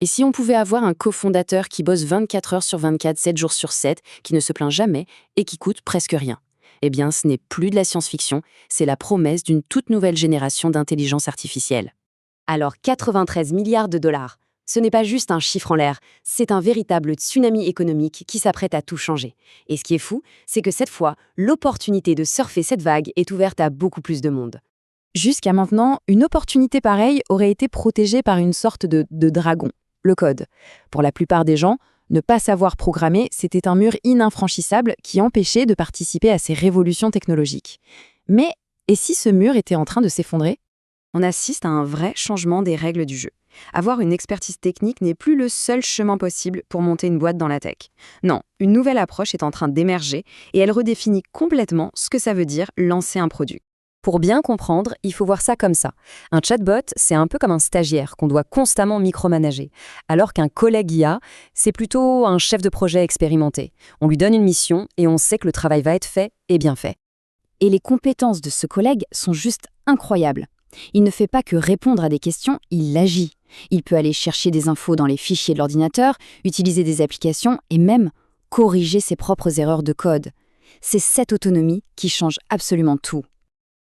Et si on pouvait avoir un cofondateur qui bosse 24 heures sur 24, 7 jours sur 7, qui ne se plaint jamais et qui coûte presque rien? Eh bien, ce n'est plus de la science-fiction, c'est la promesse d'une toute nouvelle génération d'intelligence artificielle. Alors 93 milliards de dollars, ce n'est pas juste un chiffre en l'air, c'est un véritable tsunami économique qui s'apprête à tout changer. Et ce qui est fou, c'est que cette fois, l'opportunité de surfer cette vague est ouverte à beaucoup plus de monde. Jusqu'à maintenant, une opportunité pareille aurait été protégée par une sorte de dragon, le code. Pour la plupart des gens, ne pas savoir programmer, c'était un mur ininfranchissable qui empêchait de participer à ces révolutions technologiques. Mais, et si ce mur était en train de s'effondrer? On assiste à un vrai changement des règles du jeu. Avoir une expertise technique n'est plus le seul chemin possible pour monter une boîte dans la tech. Non, une nouvelle approche est en train d'émerger et elle redéfinit complètement ce que ça veut dire lancer un produit. Pour bien comprendre, il faut voir ça comme ça. Un chatbot, c'est un peu comme un stagiaire qu'on doit constamment micromanager, alors qu'un collègue IA, c'est plutôt un chef de projet expérimenté. On lui donne une mission et on sait que le travail va être fait et bien fait. Et les compétences de ce collègue sont juste incroyables. Il ne fait pas que répondre à des questions, il agit. Il peut aller chercher des infos dans les fichiers de l'ordinateur, utiliser des applications et même corriger ses propres erreurs de code. C'est cette autonomie qui change absolument tout.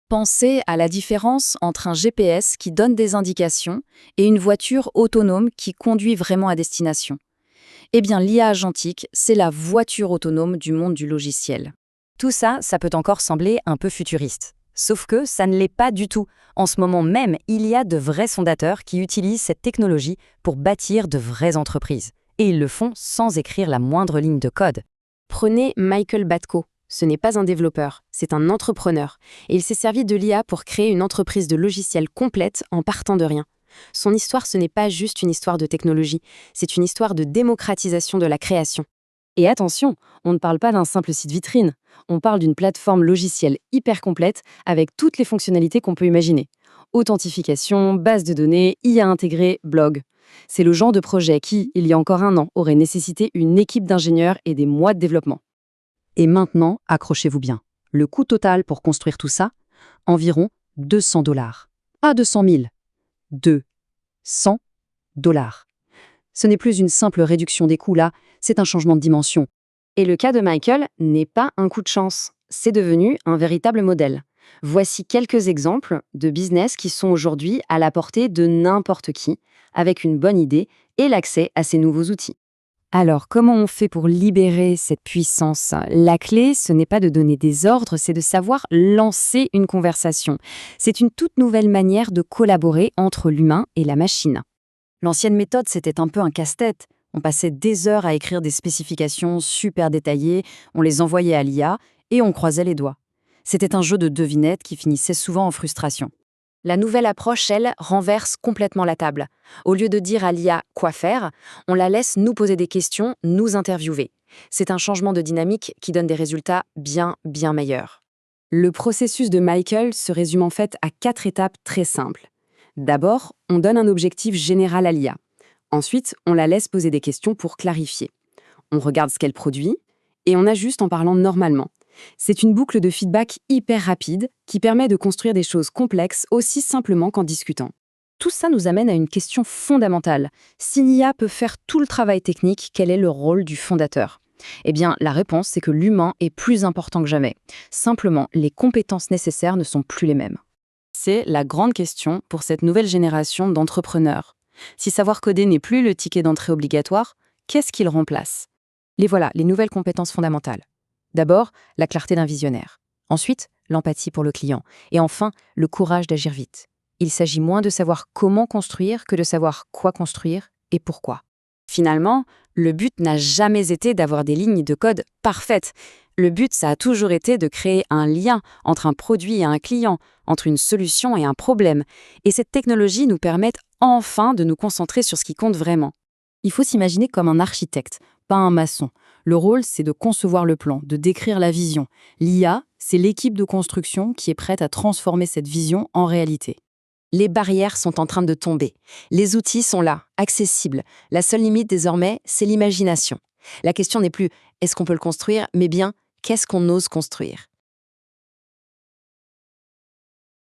Pensez à la différence entre un GPS qui donne des indications et une voiture autonome qui conduit vraiment à destination. Eh bien, l'IA agentique, c'est la voiture autonome du monde du logiciel. Tout ça, ça peut encore sembler un peu futuriste. Sauf que ça ne l'est pas du tout. En ce moment même, il y a de vrais fondateurs qui utilisent cette technologie pour bâtir de vraies entreprises. Et ils le font sans écrire la moindre ligne de code. Prenez Michael Batko. Ce n'est pas un développeur, c'est un entrepreneur. Et il s'est servi de l'IA pour créer une entreprise de logiciels complète en partant de rien. Son histoire, ce n'est pas juste une histoire de technologie, c'est une histoire de démocratisation de la création. Et attention, on ne parle pas d'un simple site vitrine, on parle d'une plateforme logicielle hyper complète avec toutes les fonctionnalités qu'on peut imaginer. Authentification, base de données, IA intégrée, blog. C'est le genre de projet qui, il y a encore un an, aurait nécessité une équipe d'ingénieurs et des mois de développement. Et maintenant, accrochez-vous bien. Le coût total pour construire tout ça, environ 200 dollars. Pas 200 000, 200 dollars. Ce n'est plus une simple réduction des coûts là, c'est un changement de dimension. Et le cas de Michael n'est pas un coup de chance, c'est devenu un véritable modèle. Voici quelques exemples de business qui sont aujourd'hui à la portée de n'importe qui, avec une bonne idée et l'accès à ces nouveaux outils. Alors, comment on fait pour libérer cette puissance? La clé, ce n'est pas de donner des ordres, c'est de savoir lancer une conversation. C'est une toute nouvelle manière de collaborer entre l'humain et la machine. L'ancienne méthode, c'était un peu un casse-tête. On passait des heures à écrire des spécifications super détaillées, on les envoyait à l'IA et on croisait les doigts. C'était un jeu de devinettes qui finissait souvent en frustration. La nouvelle approche, elle, renverse complètement la table. Au lieu de dire à l'IA quoi faire, on la laisse nous poser des questions, nous interviewer. C'est un changement de dynamique qui donne des résultats bien meilleurs. Le processus de Michael se résume en fait à 4 étapes très simples. D'abord, on donne un objectif général à l'IA. Ensuite, on la laisse poser des questions pour clarifier. On regarde ce qu'elle produit et on ajuste en parlant normalement. C'est une boucle de feedback hyper rapide qui permet de construire des choses complexes aussi simplement qu'en discutant. Tout ça nous amène à une question fondamentale. Si l'IA peut faire tout le travail technique, quel est le rôle du fondateur? Eh bien, la réponse, c'est que l'humain est plus important que jamais. Simplement, les compétences nécessaires ne sont plus les mêmes. C'est la grande question pour cette nouvelle génération d'entrepreneurs. Si savoir coder n'est plus le ticket d'entrée obligatoire, qu'est-ce qu'il remplace? Les voilà, les nouvelles compétences fondamentales. D'abord, la clarté d'un visionnaire. Ensuite, l'empathie pour le client. Et enfin, le courage d'agir vite. Il s'agit moins de savoir comment construire que de savoir quoi construire et pourquoi. Finalement, le but n'a jamais été d'avoir des lignes de code parfaites. Le but, ça a toujours été de créer un lien entre un produit et un client, entre une solution et un problème. Et cette technologie nous permet enfin de nous concentrer sur ce qui compte vraiment. Il faut s'imaginer comme un architecte, pas un maçon. Le rôle, c'est de concevoir le plan, de décrire la vision. L'IA, c'est l'équipe de construction qui est prête à transformer cette vision en réalité. Les barrières sont en train de tomber. Les outils sont là, accessibles. La seule limite désormais, c'est l'imagination. La question n'est plus « est-ce qu'on peut le construire ?», mais bien « qu'est-ce qu'on ose construire ?»